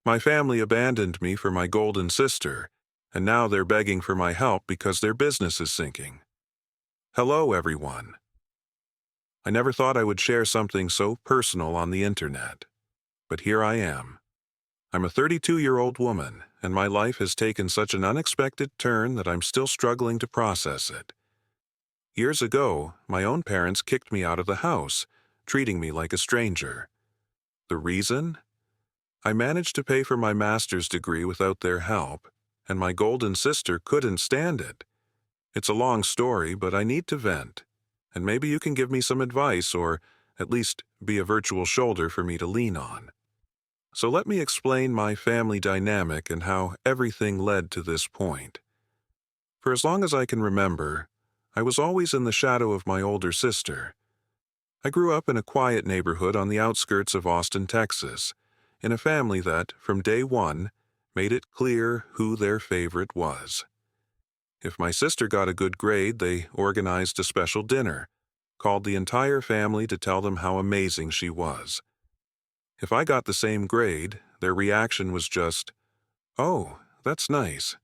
My family abandoned me for my golden sister, and now they're begging for my help because their business is sinking. Hello, everyone. I never thought I would share something so personal on the internet, but here I am. I'm a 32-year-old woman, and my life has taken such an unexpected turn that I'm still struggling to process it. Years ago, my own parents kicked me out of the house, treating me like a stranger. The reason? I managed to pay for my master's degree without their help, and my golden sister couldn't stand it. It's a long story, but I need to vent, and maybe you can give me some advice or at least be a virtual shoulder for me to lean on. So let me explain my family dynamic and how everything led to this point. For as long as I can remember, I was always in the shadow of my older sister. I grew up in a quiet neighborhood on the outskirts of Austin, Texas, in a family that, from day one, made it clear who their favorite was. If my sister got a good grade, they organized a special dinner, called the entire family to tell them how amazing she was. If I got the same grade, their reaction was just, "Oh, that's nice.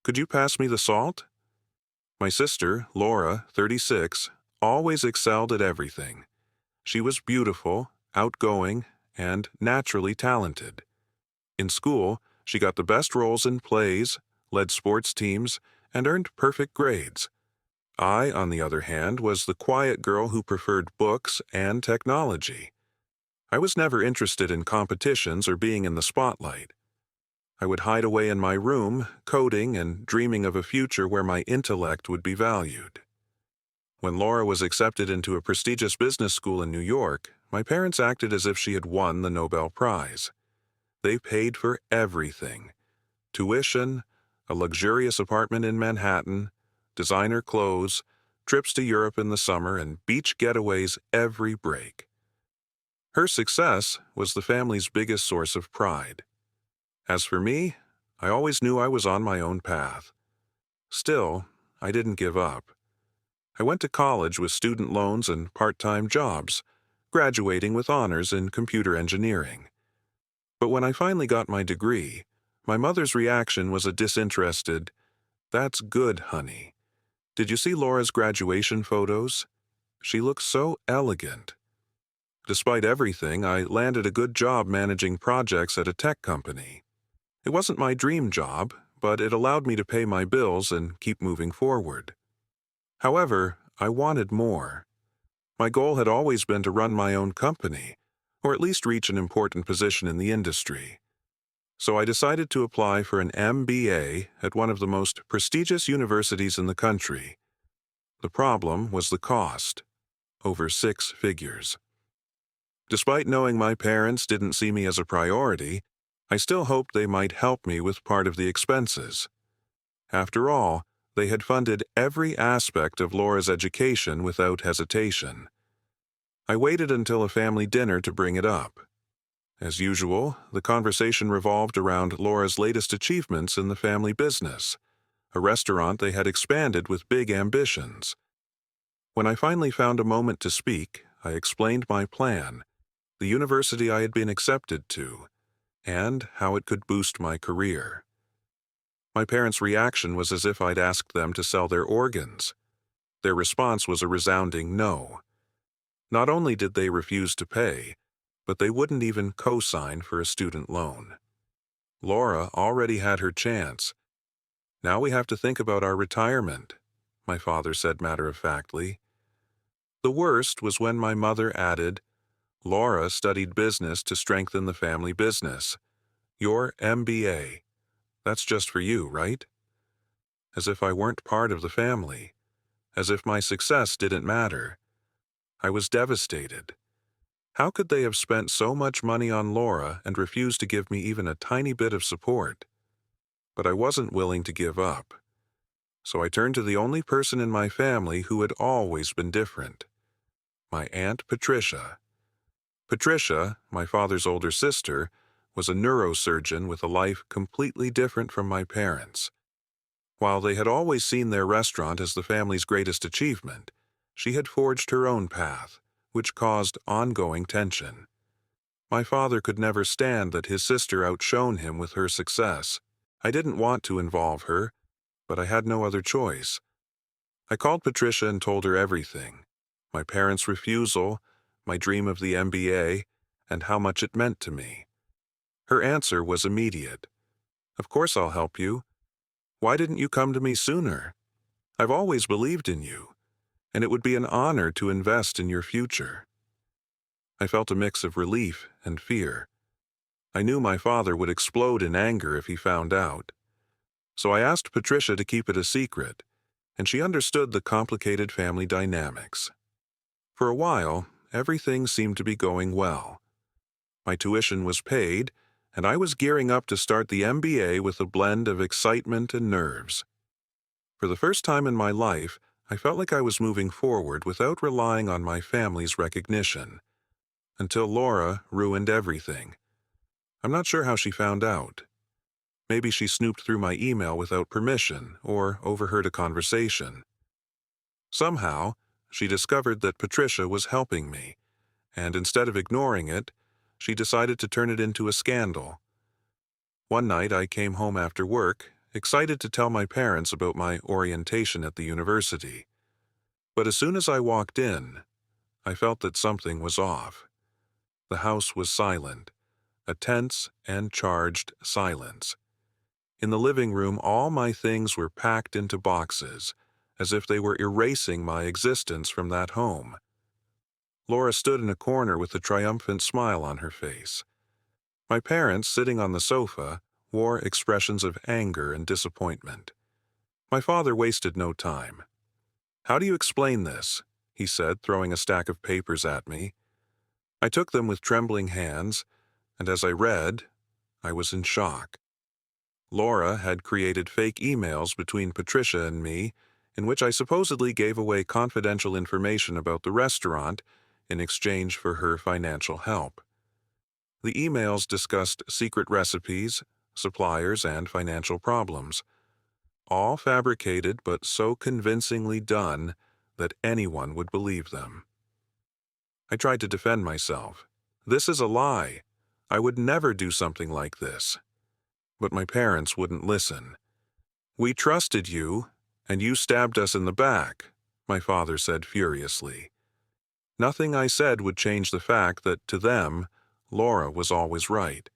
Could you pass me the salt?" My sister, Laura, 36, always excelled at everything. She was beautiful, outgoing, and naturally talented. In school, she got the best roles in plays, led sports teams, and earned perfect grades. I, on the other hand, was the quiet girl who preferred books and technology. I was never interested in competitions or being in the spotlight. I would hide away in my room, coding and dreaming of a future where my intellect would be valued. When Laura was accepted into a prestigious business school in New York, my parents acted as if she had won the Nobel Prize. They paid for everything: tuition, a luxurious apartment in Manhattan, designer clothes, trips to Europe in the summer, and beach getaways every break. Her success was the family's biggest source of pride. As for me, I always knew I was on my own path. Still, I didn't give up. I went to college with student loans and part-time jobs, graduating with honors in computer engineering. But when I finally got my degree, my mother's reaction was a disinterested, "That's good, honey. Did you see Laura's graduation photos? She looks so elegant." Despite everything, I landed a good job managing projects at a tech company. It wasn't my dream job, but it allowed me to pay my bills and keep moving forward. However, I wanted more. My goal had always been to run my own company, or at least reach an important position in the industry. So I decided to apply for an MBA at one of the most prestigious universities in the country. The problem was the cost: over 6 figures. Despite knowing my parents didn't see me as a priority, I still hoped they might help me with part of the expenses. After all, they had funded every aspect of Laura's education without hesitation. I waited until a family dinner to bring it up. As usual, the conversation revolved around Laura's latest achievements in the family business, a restaurant they had expanded with big ambitions. When I finally found a moment to speak, I explained my plan, the university I had been accepted to, and how it could boost my career. My parents' reaction was as if I'd asked them to sell their organs. Their response was a resounding no. Not only did they refuse to pay, but they wouldn't even co-sign for a student loan. Laura already had her chance. "Now we have to think about our retirement," my father said matter-of-factly. The worst was when my mother added, "Laura studied business to strengthen the family business. Your MBA. That's just for you, right?" As if I weren't part of the family. As if my success didn't matter. I was devastated. How could they have spent so much money on Laura and refused to give me even a tiny bit of support? But I wasn't willing to give up. So I turned to the only person in my family who had always been different. My Aunt Patricia. Patricia, my father's older sister, was a neurosurgeon with a life completely different from my parents. While they had always seen their restaurant as the family's greatest achievement, she had forged her own path, which caused ongoing tension. My father could never stand that his sister outshone him with her success. I didn't want to involve her, but I had no other choice. I called Patricia and told her everything. My parents' refusal, my dream of the MBA, and how much it meant to me. Her answer was immediate. "Of course I'll help you. Why didn't you come to me sooner? I've always believed in you, and it would be an honor to invest in your future." I felt a mix of relief and fear. I knew my father would explode in anger if he found out. So I asked Patricia to keep it a secret, and she understood the complicated family dynamics. For a while, everything seemed to be going well. My tuition was paid, and I was gearing up to start the MBA with a blend of excitement and nerves. For the first time in my life, I felt like I was moving forward without relying on my family's recognition. Until Laura ruined everything. I'm not sure how she found out. Maybe she snooped through my email without permission or overheard a conversation. Somehow, she discovered that Patricia was helping me, and instead of ignoring it, she decided to turn it into a scandal. One night I came home after work, excited to tell my parents about my orientation at the university. But as soon as I walked in, I felt that something was off. The house was silent, a tense and charged silence. In the living room, all my things were packed into boxes, as if they were erasing my existence from that home. Laura stood in a corner with a triumphant smile on her face. My parents, sitting on the sofa, wore expressions of anger and disappointment. My father wasted no time. "How do you explain this?" he said, throwing a stack of papers at me. I took them with trembling hands, and as I read, I was in shock. Laura had created fake emails between Patricia and me, in which I supposedly gave away confidential information about the restaurant in exchange for her financial help. The emails discussed secret recipes, suppliers, and financial problems, all fabricated but so convincingly done that anyone would believe them. I tried to defend myself. "This is a lie. I would never do something like this." But my parents wouldn't listen. "We trusted you, and you stabbed us in the back," my father said furiously. Nothing I said would change the fact that, to them, Laura was always right.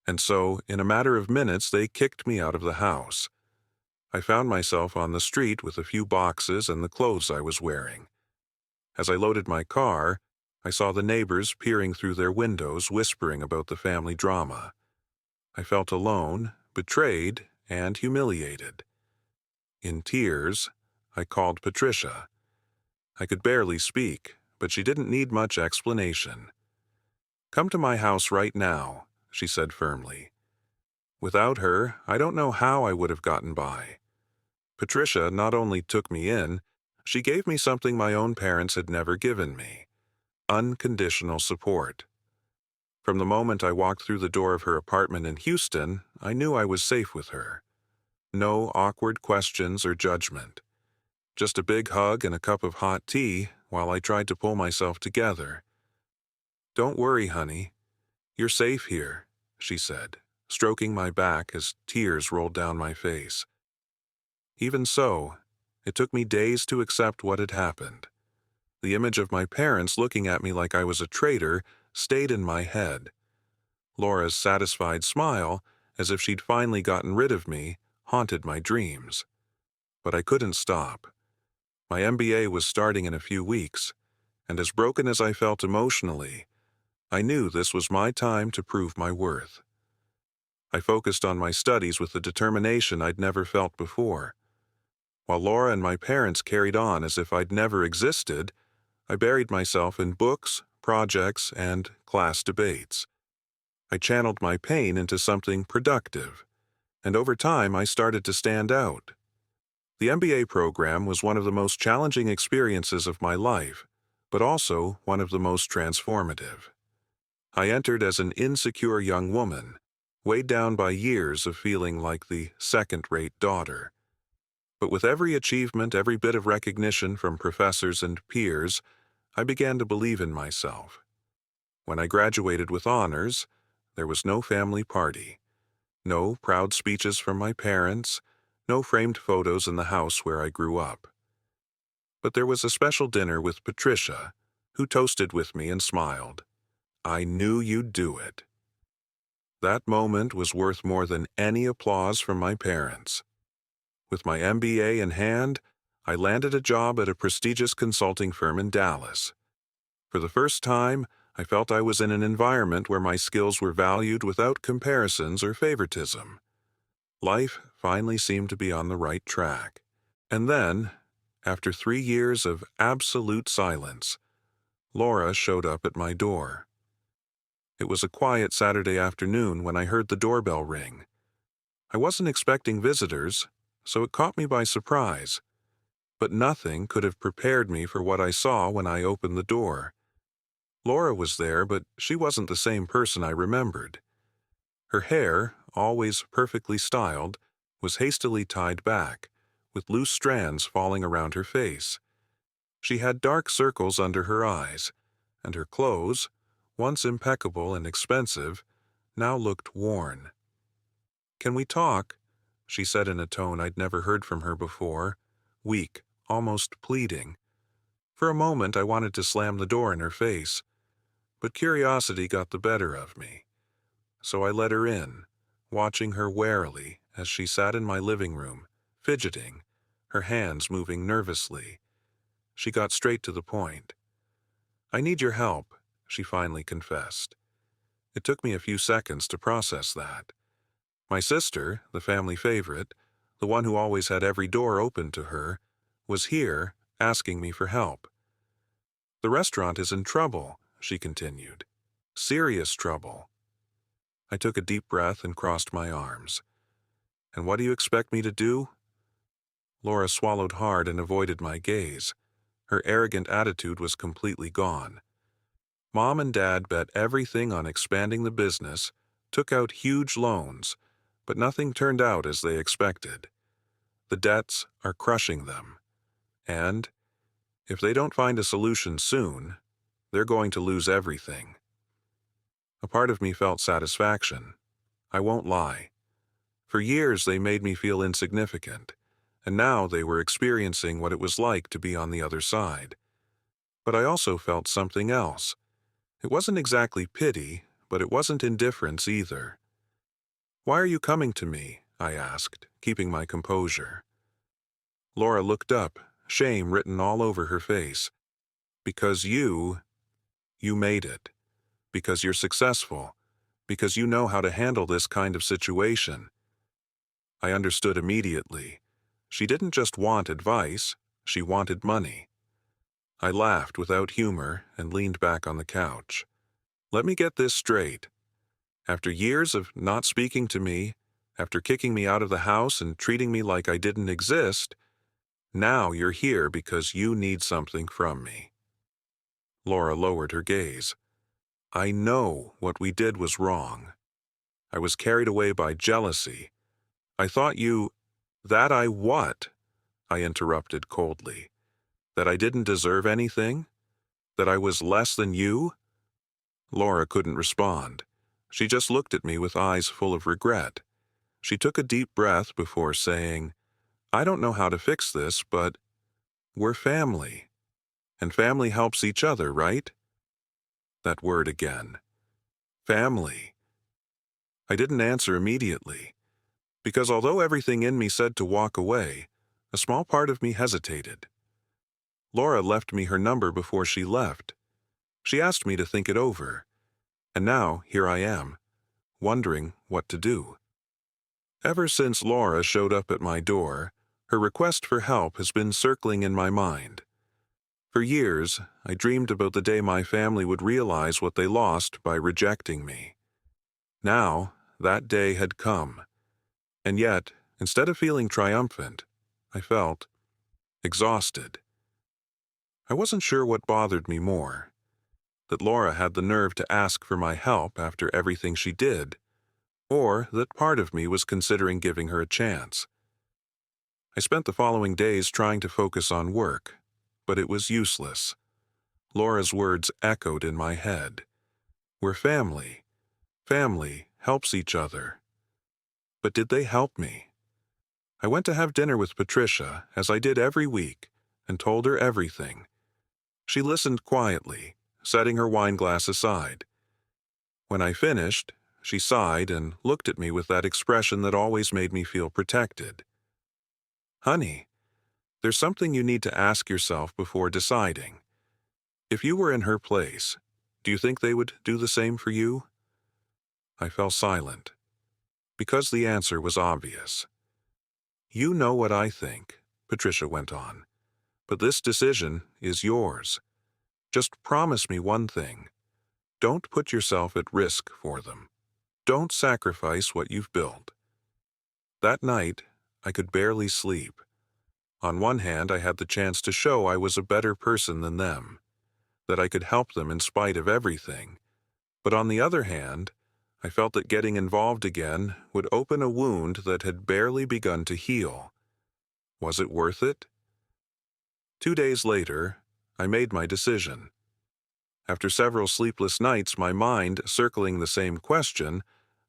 And so, in a matter of minutes, they kicked me out of the house. I found myself on the street with a few boxes and the clothes I was wearing. As I loaded my car, I saw the neighbors peering through their windows, whispering about the family drama. I felt alone, betrayed, and humiliated. In tears, I called Patricia. I could barely speak, but she didn't need much explanation. "Come to my house right now," she said firmly. Without her, I don't know how I would have gotten by. Patricia not only took me in, she gave me something my own parents had never given me: unconditional support. From the moment I walked through the door of her apartment in Houston, I knew I was safe with her. No awkward questions or judgment. Just a big hug and a cup of hot tea while I tried to pull myself together. "Don't worry, honey. You're safe here," she said, stroking my back as tears rolled down my face. Even so, it took me days to accept what had happened. The image of my parents looking at me like I was a traitor stayed in my head. Laura's satisfied smile, as if she'd finally gotten rid of me, haunted my dreams. But I couldn't stop. My MBA was starting in a few weeks, and as broken as I felt emotionally, I knew this was my time to prove my worth. I focused on my studies with a determination I'd never felt before. While Laura and my parents carried on as if I'd never existed, I buried myself in books, projects, and class debates. I channeled my pain into something productive, and over time I started to stand out. The MBA program was one of the most challenging experiences of my life, but also one of the most transformative. I entered as an insecure young woman, weighed down by years of feeling like the second-rate daughter. But with every achievement, every bit of recognition from professors and peers, I began to believe in myself. When I graduated with honors, there was no family party, no proud speeches from my parents, no framed photos in the house where I grew up. But there was a special dinner with Patricia, who toasted with me and smiled. I knew you'd do it. That moment was worth more than any applause from my parents. With my MBA in hand, I landed a job at a prestigious consulting firm in Dallas. For the first time, I felt I was in an environment where my skills were valued without comparisons or favoritism. Life finally seemed to be on the right track. And then, after 3 years of absolute silence, Laura showed up at my door. It was a quiet Saturday afternoon when I heard the doorbell ring. I wasn't expecting visitors, so it caught me by surprise. But nothing could have prepared me for what I saw when I opened the door. Laura was there, but she wasn't the same person I remembered. Her hair, always perfectly styled, was hastily tied back, with loose strands falling around her face. She had dark circles under her eyes, and her clothes, once impeccable and expensive, now looked worn. "Can we talk?" she said in a tone I'd never heard from her before, weak, almost pleading. For a moment I wanted to slam the door in her face, but curiosity got the better of me. So I let her in, watching her warily as she sat in my living room, fidgeting, her hands moving nervously. She got straight to the point. "I need your help," she finally confessed. It took me a few seconds to process that. My sister, the family favorite, the one who always had every door open to her, was here asking me for help. "The restaurant is in trouble," she continued. "Serious trouble." I took a deep breath and crossed my arms. "And what do you expect me to do?" Laura swallowed hard and avoided my gaze. Her arrogant attitude was completely gone. Mom and Dad bet everything on expanding the business, took out huge loans, but nothing turned out as they expected. The debts are crushing them. And, if they don't find a solution soon, they're going to lose everything. A part of me felt satisfaction. I won't lie. For years they made me feel insignificant, and now they were experiencing what it was like to be on the other side. But I also felt something else. It wasn't exactly pity, but it wasn't indifference either. "Why are you coming to me?" I asked, keeping my composure. Laura looked up, shame written all over her face. "Because you made it. Because you're successful. Because you know how to handle this kind of situation." I understood immediately. She didn't just want advice, she wanted money. I laughed without humor and leaned back on the couch. "Let me get this straight. After years of not speaking to me, after kicking me out of the house and treating me like I didn't exist, now you're here because you need something from me." Laura lowered her gaze. "I know what we did was wrong. I was carried away by jealousy. I thought you—" "That I what?" I interrupted coldly. "That I didn't deserve anything? That I was less than you?" Laura couldn't respond. She just looked at me with eyes full of regret. She took a deep breath before saying, "I don't know how to fix this, but we're family. And family helps each other, right?" That word again. Family. I didn't answer immediately, because although everything in me said to walk away, a small part of me hesitated. Laura left me her number before she left. She asked me to think it over. And now, here I am, wondering what to do. Ever since Laura showed up at my door, her request for help has been circling in my mind. For years, I dreamed about the day my family would realize what they lost by rejecting me. Now, that day had come. And yet, instead of feeling triumphant, I felt exhausted. I wasn't sure what bothered me more, that Laura had the nerve to ask for my help after everything she did, or that part of me was considering giving her a chance. I spent the following days trying to focus on work, but it was useless. Laura's words echoed in my head. We're family. Family helps each other. But did they help me? I went to have dinner with Patricia, as I did every week, and told her everything. She listened quietly, setting her wine glass aside. When I finished, she sighed and looked at me with that expression that always made me feel protected. Honey, there's something you need to ask yourself before deciding. If you were in her place, do you think they would do the same for you? I fell silent, because the answer was obvious. You know what I think, Patricia went on, but this decision is yours. Just promise me one thing. Don't put yourself at risk for them. Don't sacrifice what you've built. That night, I could barely sleep. On one hand, I had the chance to show I was a better person than them, that I could help them in spite of everything. But on the other hand, I felt that getting involved again would open a wound that had barely begun to heal. Was it worth it? 2 days later, I made my decision. After several sleepless nights, my mind circling the same question,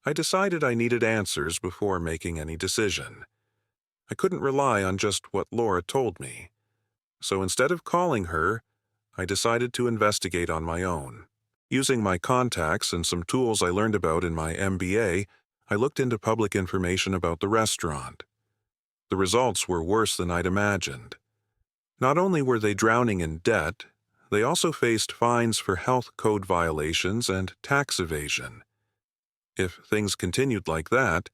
I decided I needed answers before making any decision. I couldn't rely on just what Laura told me. So instead of calling her, I decided to investigate on my own. Using my contacts and some tools I learned about in my MBA, I looked into public information about the restaurant. The results were worse than I'd imagined. Not only were they drowning in debt, they also faced fines for health code violations and tax evasion. If things continued like that,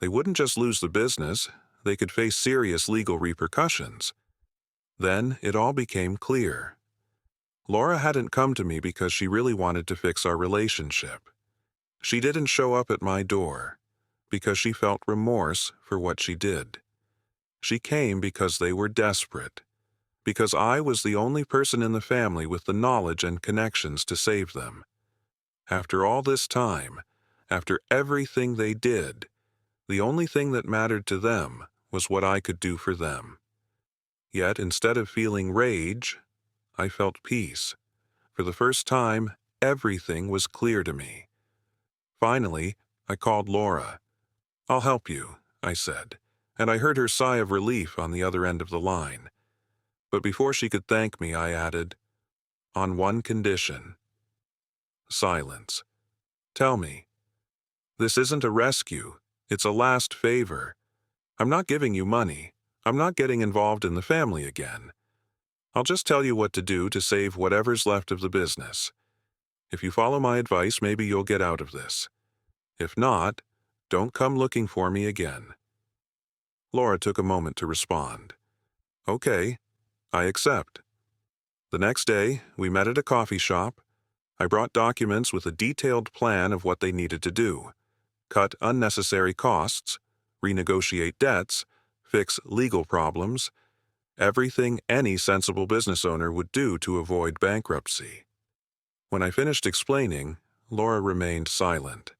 they wouldn't just lose the business, they could face serious legal repercussions. Then it all became clear. Laura hadn't come to me because she really wanted to fix our relationship. She didn't show up at my door because she felt remorse for what she did. She came because they were desperate, because I was the only person in the family with the knowledge and connections to save them. After all this time, after everything they did, the only thing that mattered to them was what I could do for them. Yet instead of feeling rage, I felt peace. For the first time, everything was clear to me. Finally, I called Laura. "I'll help you," I said, and I heard her sigh of relief on the other end of the line. But before she could thank me, I added, "On one condition." Silence. "Tell me. This isn't a rescue. It's a last favor. I'm not giving you money. I'm not getting involved in the family again. I'll just tell you what to do to save whatever's left of the business. If you follow my advice, maybe you'll get out of this. If not, don't come looking for me again." Laura took a moment to respond. "Okay, I accept." The next day, we met at a coffee shop. I brought documents with a detailed plan of what they needed to do: cut unnecessary costs, renegotiate debts, fix legal problems, everything any sensible business owner would do to avoid bankruptcy. When I finished explaining, Laura remained silent.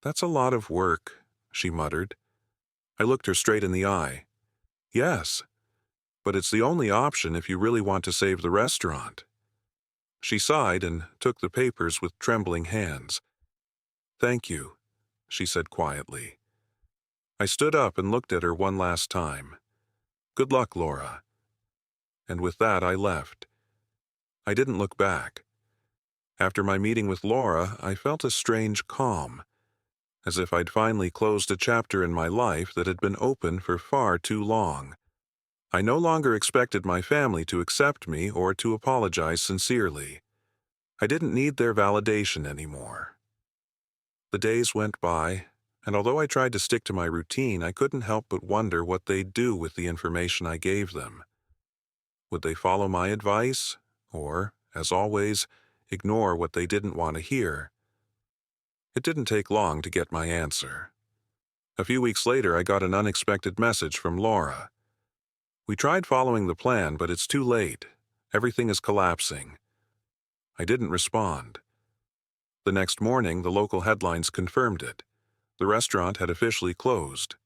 "That's a lot of work," she muttered. I looked her straight in the eye. "Yes, but it's the only option if you really want to save the restaurant." She sighed and took the papers with trembling hands. "Thank you," she said quietly. I stood up and looked at her one last time. "Good luck, Laura." And with that, I left. I didn't look back. After my meeting with Laura, I felt a strange calm, as if I'd finally closed a chapter in my life that had been open for far too long. I no longer expected my family to accept me or to apologize sincerely. I didn't need their validation anymore. The days went by, and although I tried to stick to my routine, I couldn't help but wonder what they'd do with the information I gave them. Would they follow my advice, or, as always, ignore what they didn't want to hear? It didn't take long to get my answer. A few weeks later, I got an unexpected message from Laura. "We tried following the plan, but it's too late. Everything is collapsing." I didn't respond. The next morning, the local headlines confirmed it. The restaurant had officially closed.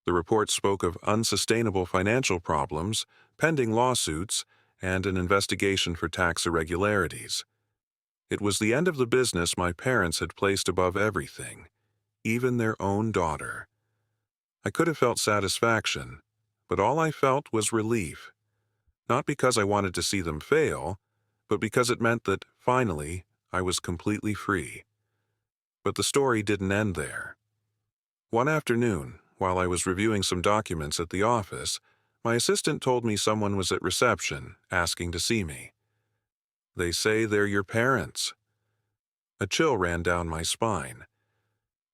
The report spoke of unsustainable financial problems, pending lawsuits, and an investigation for tax irregularities. It was the end of the business my parents had placed above everything, even their own daughter. I could have felt satisfaction, but all I felt was relief. Not because I wanted to see them fail, but because it meant that, finally, I was completely free. But the story didn't end there. One afternoon, while I was reviewing some documents at the office, my assistant told me someone was at reception, asking to see me. "They say they're your parents." A chill ran down my spine.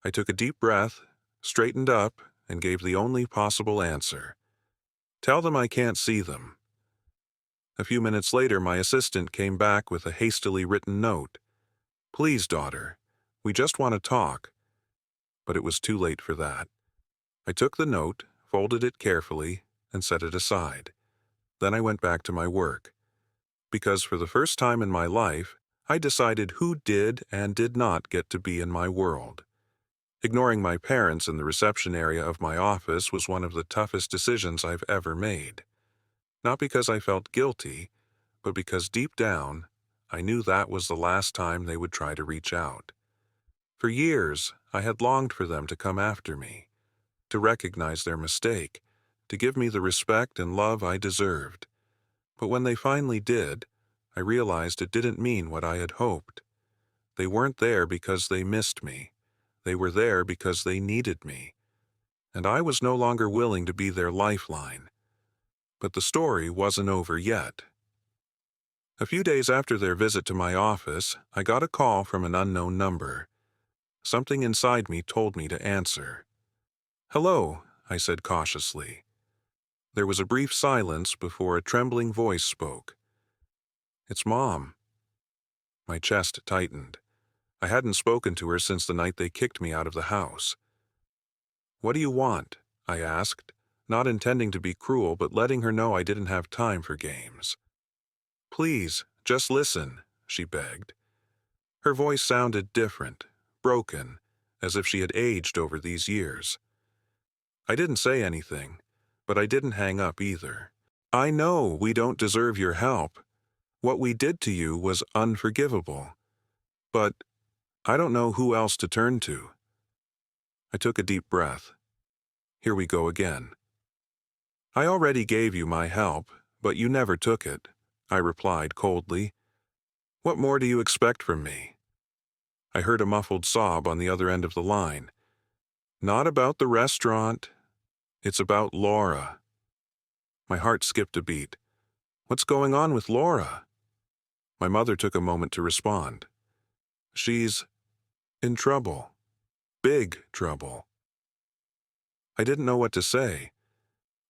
I took a deep breath, straightened up, and gave the only possible answer. "Tell them I can't see them." A few minutes later, my assistant came back with a hastily written note. "Please, daughter, we just want to talk." But it was too late for that. I took the note, folded it carefully, and set it aside. Then I went back to my work. Because for the first time in my life, I decided who did and did not get to be in my world. Ignoring my parents in the reception area of my office was one of the toughest decisions I've ever made. Not because I felt guilty, but because deep down, I knew that was the last time they would try to reach out. For years, I had longed for them to come after me, to recognize their mistake, to give me the respect and love I deserved. But when they finally did, I realized it didn't mean what I had hoped. They weren't there because they missed me. They were there because they needed me. And I was no longer willing to be their lifeline. But the story wasn't over yet. A few days after their visit to my office, I got a call from an unknown number. Something inside me told me to answer. "Hello," I said cautiously. There was a brief silence before a trembling voice spoke. "It's Mom." My chest tightened. I hadn't spoken to her since the night they kicked me out of the house. "What do you want?" I asked, not intending to be cruel but letting her know I didn't have time for games. "Please, just listen," she begged. Her voice sounded different, broken, as if she had aged over these years. I didn't say anything, but I didn't hang up either. "I know we don't deserve your help. What we did to you was unforgivable. But I don't know who else to turn to." I took a deep breath. Here we go again. "I already gave you my help, but you never took it," I replied coldly. "What more do you expect from me?" I heard a muffled sob on the other end of the line. "Not about the restaurant. It's about Laura." My heart skipped a beat. "What's going on with Laura?" My mother took a moment to respond. "She's in trouble. Big trouble." I didn't know what to say.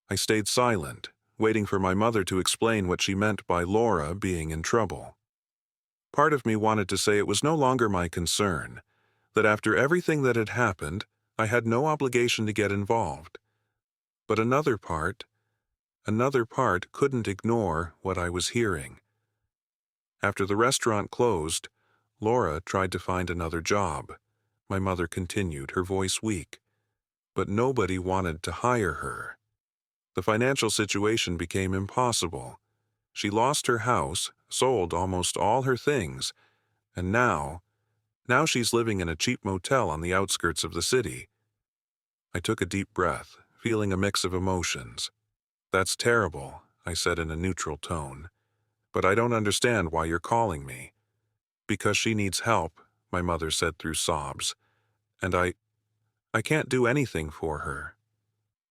I stayed silent, waiting for my mother to explain what she meant by Laura being in trouble. Part of me wanted to say it was no longer my concern, that after everything that had happened, I had no obligation to get involved. But another part couldn't ignore what I was hearing. After the restaurant closed, Laura tried to find another job. My mother continued, her voice weak. But nobody wanted to hire her. The financial situation became impossible. She lost her house, sold almost all her things, and now she's living in a cheap motel on the outskirts of the city. I took a deep breath, feeling a mix of emotions. "That's terrible," I said in a neutral tone. "But I don't understand why you're calling me." "Because she needs help," my mother said through sobs. "And I can't do anything for her."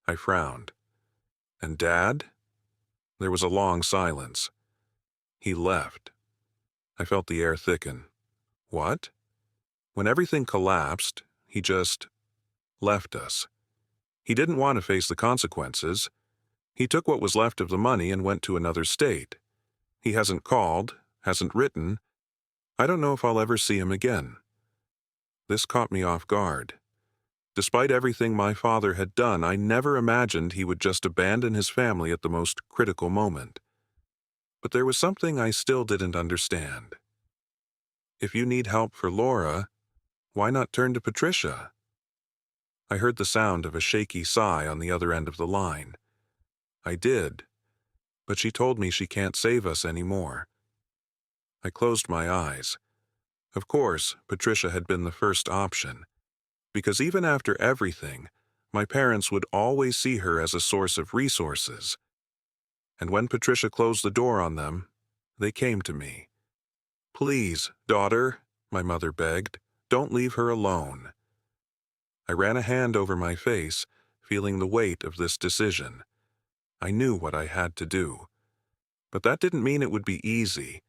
I frowned. "And Dad?" There was a long silence. "He left." I felt the air thicken. "What?" "When everything collapsed, he just left us. He didn't want to face the consequences. He took what was left of the money and went to another state. He hasn't called, hasn't written. I don't know if I'll ever see him again." This caught me off guard. Despite everything my father had done, I never imagined he would just abandon his family at the most critical moment. But there was something I still didn't understand. "If you need help for Laura, why not turn to Patricia?" I heard the sound of a shaky sigh on the other end of the line. "I did, but she told me she can't save us anymore." I closed my eyes. Of course, Patricia had been the first option, because even after everything, my parents would always see her as a source of resources. And when Patricia closed the door on them, they came to me. "Please, daughter," my mother begged, "don't leave her alone." I ran a hand over my face, feeling the weight of this decision. I knew what I had to do. But that didn't mean it would be easy.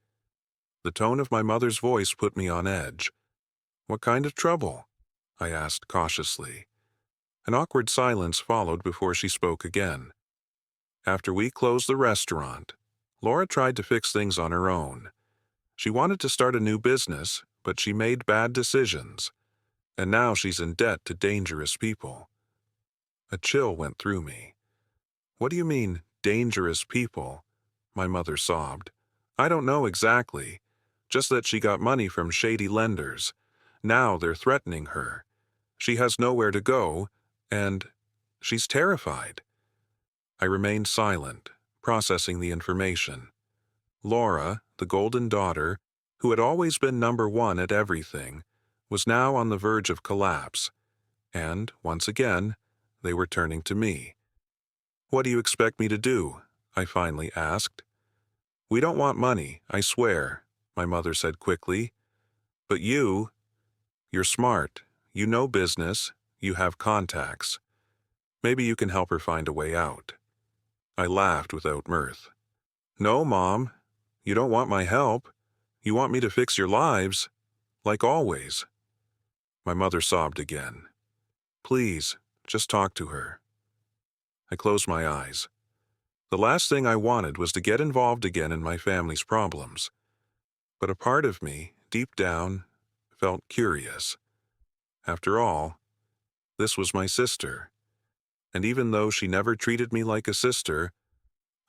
The tone of my mother's voice put me on edge. "What kind of trouble?" I asked cautiously. An awkward silence followed before she spoke again. "After we closed the restaurant, Laura tried to fix things on her own. She wanted to start a new business, but she made bad decisions. And now she's in debt to dangerous people." A chill went through me. "What do you mean, dangerous people?" my mother sobbed. "I don't know exactly. Just that she got money from shady lenders. Now they're threatening her. She has nowhere to go, and she's terrified." I remained silent, processing the information. Laura, the golden daughter, who had always been number one at everything, was now on the verge of collapse, and, once again, they were turning to me. "What do you expect me to do?" I finally asked. "We don't want money, I swear," my mother said quickly. "But you're smart, you know business, you have contacts. Maybe you can help her find a way out." I laughed without mirth. "No, Mom, you don't want my help. You want me to fix your lives, like always." My mother sobbed again. "Please, just talk to her." I closed my eyes. The last thing I wanted was to get involved again in my family's problems. But a part of me, deep down, felt curious. After all, this was my sister. And even though she never treated me like a sister,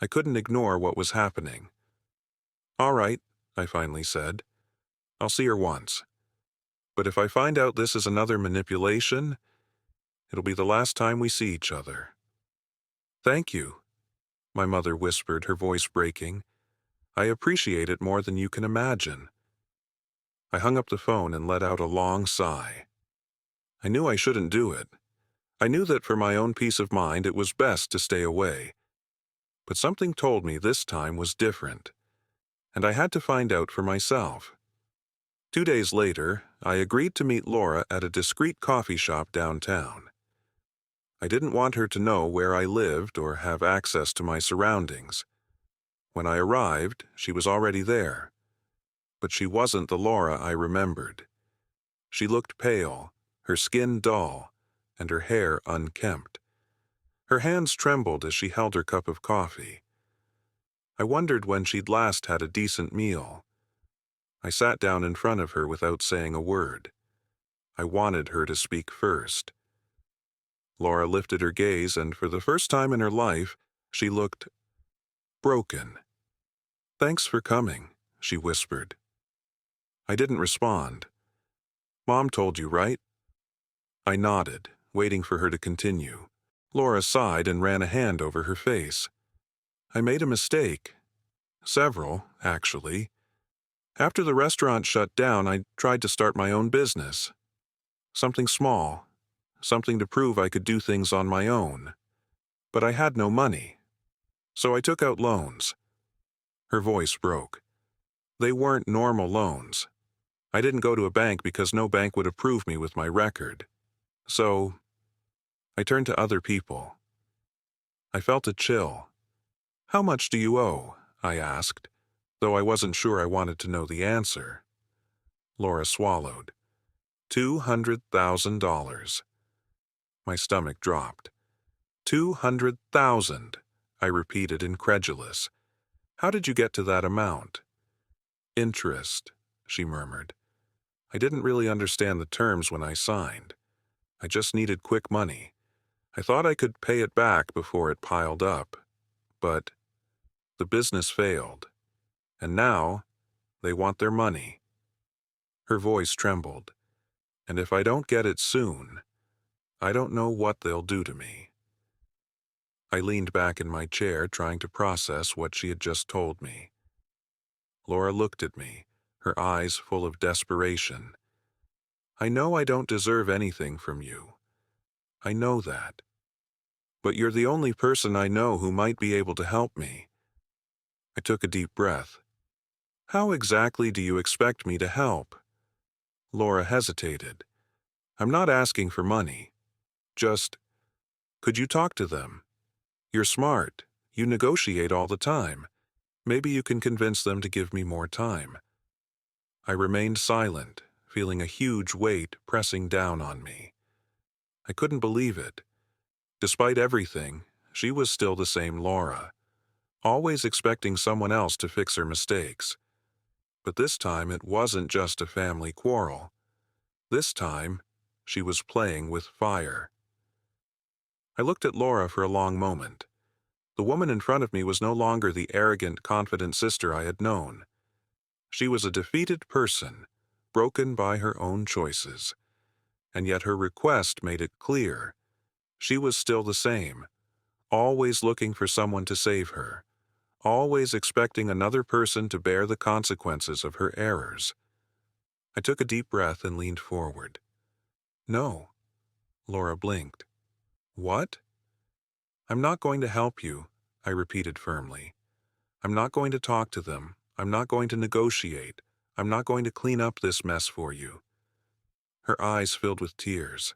I couldn't ignore what was happening. "All right," I finally said. "I'll see her once. But if I find out this is another manipulation, it'll be the last time we see each other." "Thank you," my mother whispered, her voice breaking. "I appreciate it more than you can imagine." I hung up the phone and let out a long sigh. I knew I shouldn't do it. I knew that for my own peace of mind it was best to stay away. But something told me this time was different, and I had to find out for myself. 2 days later, I agreed to meet Laura at a discreet coffee shop downtown. I didn't want her to know where I lived or have access to my surroundings. When I arrived, she was already there. But she wasn't the Laura I remembered. She looked pale, her skin dull, and her hair unkempt. Her hands trembled as she held her cup of coffee. I wondered when she'd last had a decent meal. I sat down in front of her without saying a word. I wanted her to speak first. Laura lifted her gaze, and for the first time in her life, she looked broken. "Thanks for coming," she whispered. I didn't respond. "Mom told you, right?" I nodded, waiting for her to continue. Laura sighed and ran a hand over her face. "I made a mistake. Several, actually. After the restaurant shut down, I tried to start my own business. Something small, something to prove I could do things on my own. But I had no money. So I took out loans." Her voice broke. "They weren't normal loans. I didn't go to a bank because no bank would approve me with my record. So I turned to other people." I felt a chill. "How much do you owe?" I asked, though I wasn't sure I wanted to know the answer. Laura swallowed. $200,000. My stomach dropped. 200,000, I repeated, incredulous. "How did you get to that amount?" "Interest," she murmured. I didn't really understand the terms when I signed. I just needed quick money. I thought I could pay it back before it piled up. But the business failed. And now they want their money. Her voice trembled. "And if I don't get it soon, I don't know what they'll do to me." I leaned back in my chair, trying to process what she had just told me. Laura looked at me, her eyes full of desperation. "I know I don't deserve anything from you. I know that. But you're the only person I know who might be able to help me." I took a deep breath. "How exactly do you expect me to help?" Laura hesitated. "I'm not asking for money. Just, could you talk to them? You're smart. You negotiate all the time. Maybe you can convince them to give me more time." I remained silent, feeling a huge weight pressing down on me. I couldn't believe it. Despite everything, she was still the same Laura, always expecting someone else to fix her mistakes. But this time it wasn't just a family quarrel. This time, she was playing with fire. I looked at Laura for a long moment. The woman in front of me was no longer the arrogant, confident sister I had known. She was a defeated person, broken by her own choices. And yet her request made it clear. She was still the same, always looking for someone to save her, always expecting another person to bear the consequences of her errors. I took a deep breath and leaned forward. "No." Laura blinked. "What?" "I'm not going to help you," I repeated firmly. "I'm not going to talk to them. I'm not going to negotiate. I'm not going to clean up this mess for you." Her eyes filled with tears.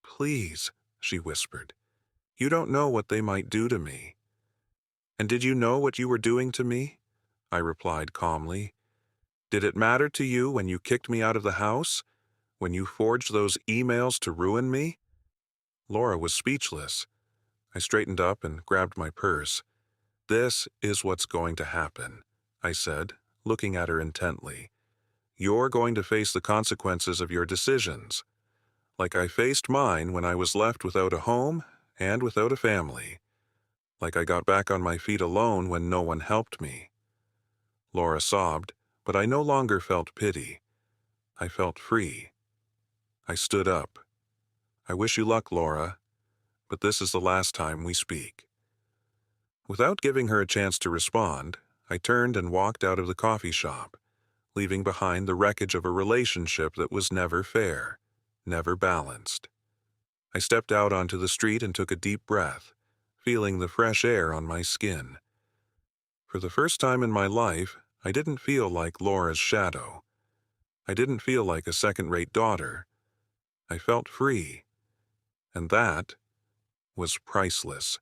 "Please," she whispered. "You don't know what they might do to me." "And did you know what you were doing to me?" I replied calmly. "Did it matter to you when you kicked me out of the house? When you forged those emails to ruin me?" Laura was speechless. I straightened up and grabbed my purse. "This is what's going to happen," I said, looking at her intently. "You're going to face the consequences of your decisions, like I faced mine when I was left without a home and without a family, like I got back on my feet alone when no one helped me." Laura sobbed, but I no longer felt pity. I felt free. I stood up. "I wish you luck, Laura, but this is the last time we speak." Without giving her a chance to respond, I turned and walked out of the coffee shop, leaving behind the wreckage of a relationship that was never fair, never balanced. I stepped out onto the street and took a deep breath, feeling the fresh air on my skin. For the first time in my life, I didn't feel like Laura's shadow. I didn't feel like a second-rate daughter. I felt free, and that was priceless.